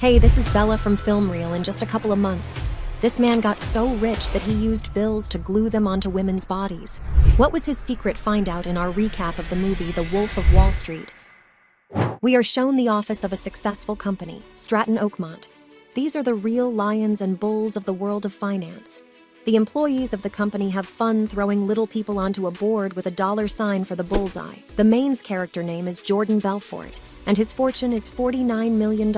Hey, this is Bella from Film Reel in just a couple of months. This man got so rich that he used bills to glue them onto women's bodies. What was his secret? Find out in our recap of the movie The Wolf of Wall Street. We are shown the office of a successful company, Stratton Oakmont. These are the real lions and bulls of the world of finance. The employees of the company have fun throwing little people onto a board with a dollar sign for the bullseye. The main's character name is Jordan Belfort, and his fortune is $49 million.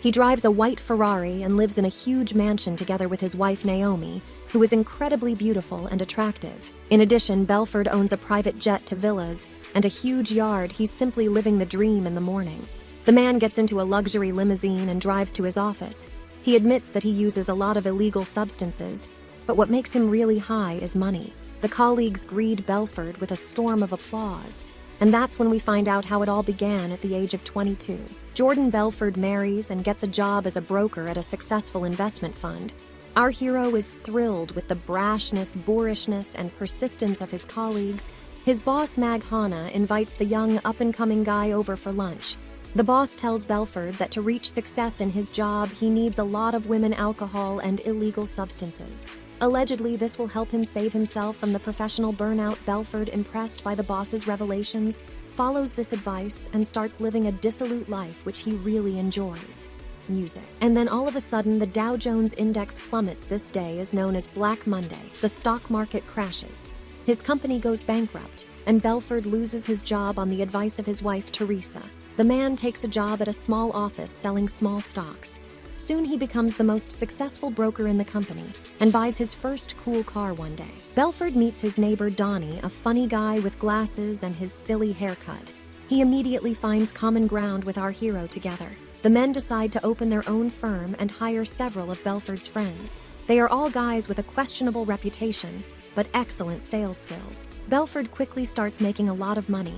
He drives a white Ferrari and lives in a huge mansion together with his wife Naomi, who is incredibly beautiful and attractive. In addition, Belfort owns a private jet to villas and a huge yard. He's simply living the dream in the morning. The man gets into a luxury limousine and drives to his office. He admits that he uses a lot of illegal substances, but what makes him really high is money. The colleagues greet Belfort with a storm of applause, and that's when we find out how it all began at the age of 22. Jordan Belfort marries and gets a job as a broker at a successful investment fund. Our hero is thrilled with the brashness, boorishness, and persistence of his colleagues. His boss, Mag Hanna, invites the young, up-and-coming guy over for lunch. The boss tells Belfort that to reach success in his job, he needs a lot of women, alcohol, and illegal substances. Allegedly, this will help him save himself from the professional burnout. Belfort, impressed by the boss's revelations, follows this advice and starts living a dissolute life which he really enjoys. Music. And then all of a sudden, the Dow Jones Index plummets. This day is known as Black Monday. The stock market crashes. His company goes bankrupt, and Belfort loses his job on the advice of his wife, Teresa. The man takes a job at a small office selling small stocks. Soon he becomes the most successful broker in the company and buys his first cool car one day. Belfort meets his neighbor Donnie, a funny guy with glasses and his silly haircut. He immediately finds common ground with our hero together. The men decide to open their own firm and hire several of Belfort's friends. They are all guys with a questionable reputation, but excellent sales skills. Belfort quickly starts making a lot of money.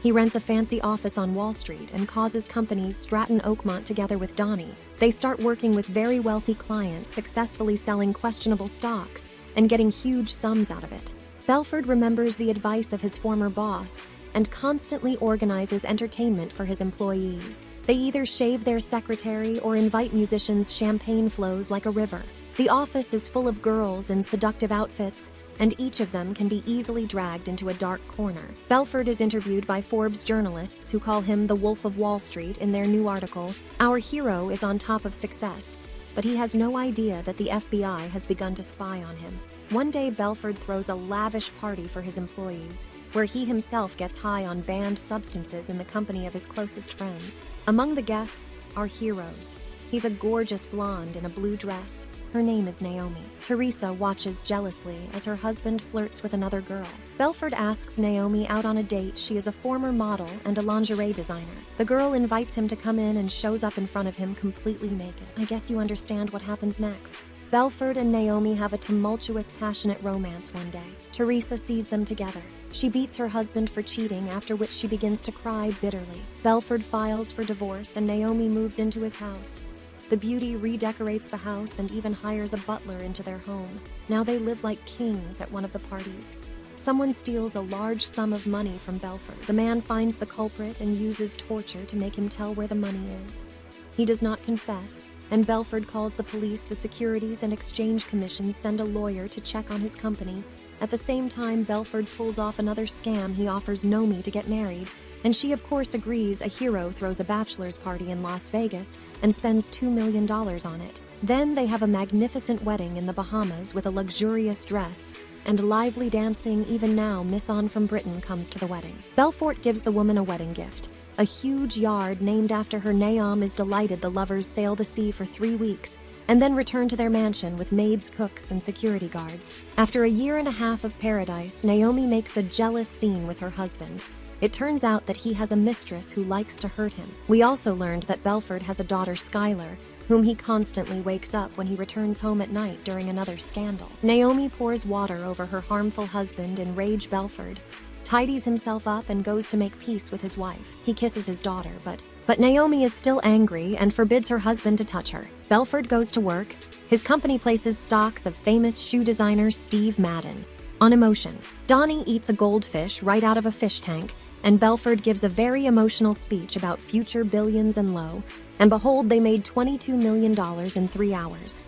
He rents a fancy office on Wall Street and causes companies Stratton Oakmont together with Donnie. They start working with very wealthy clients, successfully selling questionable stocks and getting huge sums out of it. Belfort remembers the advice of his former boss and constantly organizes entertainment for his employees. They either shave their secretary or invite musicians. Champagne flows like a river. The office is full of girls in seductive outfits, and each of them can be easily dragged into a dark corner. Belfort is interviewed by Forbes journalists who call him the Wolf of Wall Street in their new article. Our hero is on top of success, but he has no idea that the FBI has begun to spy on him. One day, Belfort throws a lavish party for his employees, where he himself gets high on banned substances in the company of his closest friends. Among the guests are heroes. He's a gorgeous blonde in a blue dress. Her name is Naomi. Teresa watches jealously as her husband flirts with another girl. Belfort asks Naomi out on a date. She is a former model and a lingerie designer. The girl invites him to come in and shows up in front of him completely naked. I guess you understand what happens next. Belfort and Naomi have a tumultuous, passionate romance one day. Teresa sees them together. She beats her husband for cheating, after which she begins to cry bitterly. Belfort files for divorce and Naomi moves into his house. The beauty redecorates the house and even hires a butler into their home. Now they live like kings at one of the parties. Someone steals a large sum of money from Belfort. The man finds the culprit and uses torture to make him tell where the money is. He does not confess, and Belfort calls the police. The Securities and Exchange Commission send a lawyer to check on his company. At the same time, Belfort pulls off another scam. He offers Naomi to get married, and she of course agrees. A hero throws a bachelor's party in Las Vegas and spends $2 million on it. Then they have a magnificent wedding in the Bahamas with a luxurious dress and lively dancing. Even now, Miss On from Britain comes to the wedding. Belfort gives the woman a wedding gift, a huge yard named after her. Naomi is delighted. The lovers sail the sea for 3 weeks and then return to their mansion with maids, cooks, and security guards. After a year and a half of paradise, Naomi makes a jealous scene with her husband. It turns out that he has a mistress who likes to hurt him. We also learned that Belfort has a daughter, Skylar, whom he constantly wakes up when he returns home at night during another scandal. Naomi pours water over her harmful husband. Enraged, Belfort tidies himself up and goes to make peace with his wife. He kisses his daughter, but Naomi is still angry and forbids her husband to touch her. Belfort goes to work. His company places stocks of famous shoe designer Steve Madden. On emotion, Donnie eats a goldfish right out of a fish tank, and Belfort gives a very emotional speech about future billions and low. And behold, they made $22 million in 3 hours.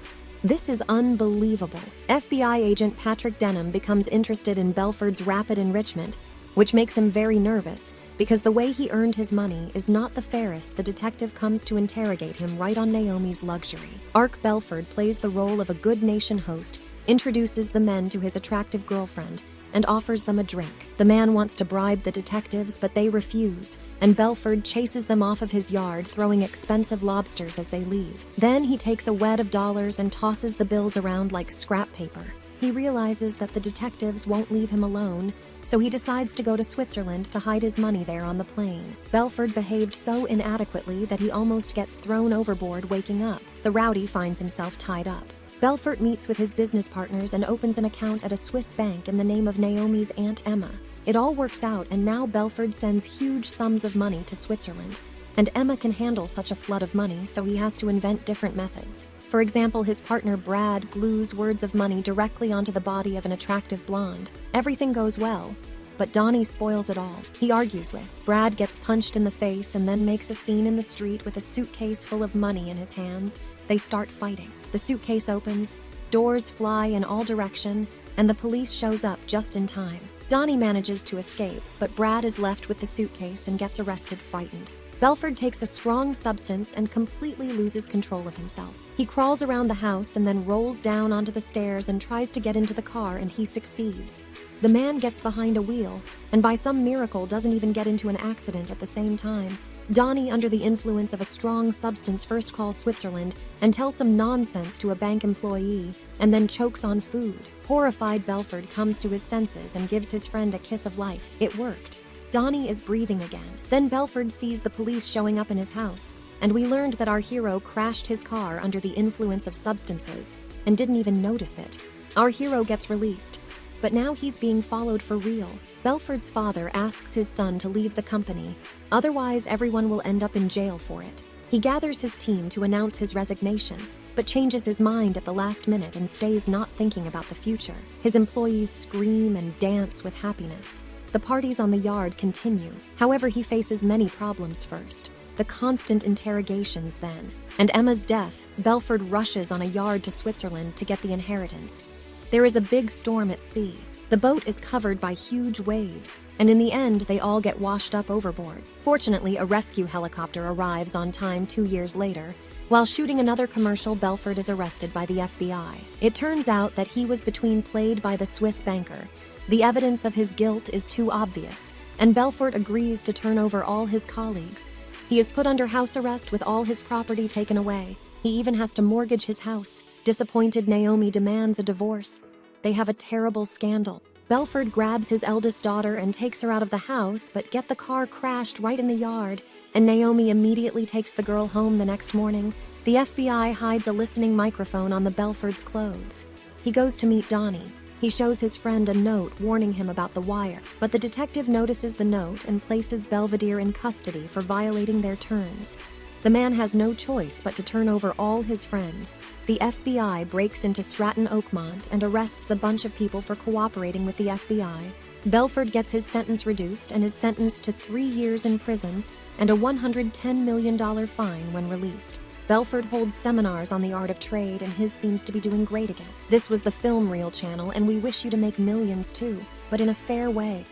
This is unbelievable. FBI agent Patrick Denham becomes interested in Belford's rapid enrichment, which makes him very nervous because the way he earned his money is not the fairest. The detective comes to interrogate him right on Naomi's luxury. Ark Belford plays the role of a good nation host, introduces the men to his attractive girlfriend, and offers them a drink. The man wants to bribe the detectives, but they refuse, and Belford chases them off of his yard, throwing expensive lobsters as they leave. Then he takes a wad of dollars and tosses the bills around like scrap paper. He realizes that the detectives won't leave him alone, so he decides to go to Switzerland to hide his money there on the plane. Belford behaved so inadequately that he almost gets thrown overboard waking up. The rowdy finds himself tied up. Belford meets with his business partners and opens an account at a Swiss bank in the name of Naomi's Aunt Emma. It all works out, and now Belford sends huge sums of money to Switzerland. And Emma can handle such a flood of money, so he has to invent different methods. For example, his partner Brad glues words of money directly onto the body of an attractive blonde. Everything goes well, but Donnie spoils it all. He argues with. Brad gets punched in the face and then makes a scene in the street with a suitcase full of money in his hands. They start fighting. The suitcase opens, doors fly in all directions, and the police shows up just in time. Donnie manages to escape, but Brad is left with the suitcase and gets arrested frightened. Belford takes a strong substance and completely loses control of himself. He crawls around the house and then rolls down onto the stairs and tries to get into the car, and he succeeds. The man gets behind a wheel, and by some miracle doesn't even get into an accident at the same time. Donnie, under the influence of a strong substance, first calls Switzerland and tells some nonsense to a bank employee, and then chokes on food. Horrified, Belford comes to his senses and gives his friend a kiss of life. It worked. Donnie is breathing again. Then Belford sees the police showing up in his house, and we learned that our hero crashed his car under the influence of substances and didn't even notice it. Our hero gets released, but now he's being followed for real. Belford's father asks his son to leave the company, otherwise everyone will end up in jail for it. He gathers his team to announce his resignation, but changes his mind at the last minute and stays not thinking about the future. His employees scream and dance with happiness. The parties on the yard continue. However, he faces many problems first. The constant interrogations then. And Emma's death. Belford rushes on a yard to Switzerland to get the inheritance. There is a big storm at sea. The boat is covered by huge waves, and in the end, they all get washed up overboard. Fortunately, a rescue helicopter arrives on time 2 years later. While shooting another commercial, Belford is arrested by the FBI. It turns out that he was played by the Swiss banker. The evidence of his guilt is too obvious, and Belford agrees to turn over all his colleagues. He is put under house arrest with all his property taken away. He even has to mortgage his house. Disappointed, Naomi demands a divorce. They have a terrible scandal. Belford grabs his eldest daughter and takes her out of the house, but the car crashed right in the yard, and Naomi immediately takes the girl home the next morning. The FBI hides a listening microphone on the Belford's clothes. He goes to meet Donnie. He shows his friend a note warning him about the wire, but the detective notices the note and places Belvedere in custody for violating their terms. The man has no choice but to turn over all his friends. The FBI breaks into Stratton Oakmont and arrests a bunch of people for cooperating with the FBI. Belford gets his sentence reduced and is sentenced to 3 years in prison and a $110 million fine when released. Belford holds seminars on the art of trade, and his seems to be doing great again. This was the Film Reel channel, and we wish you to make millions too, but in a fair way.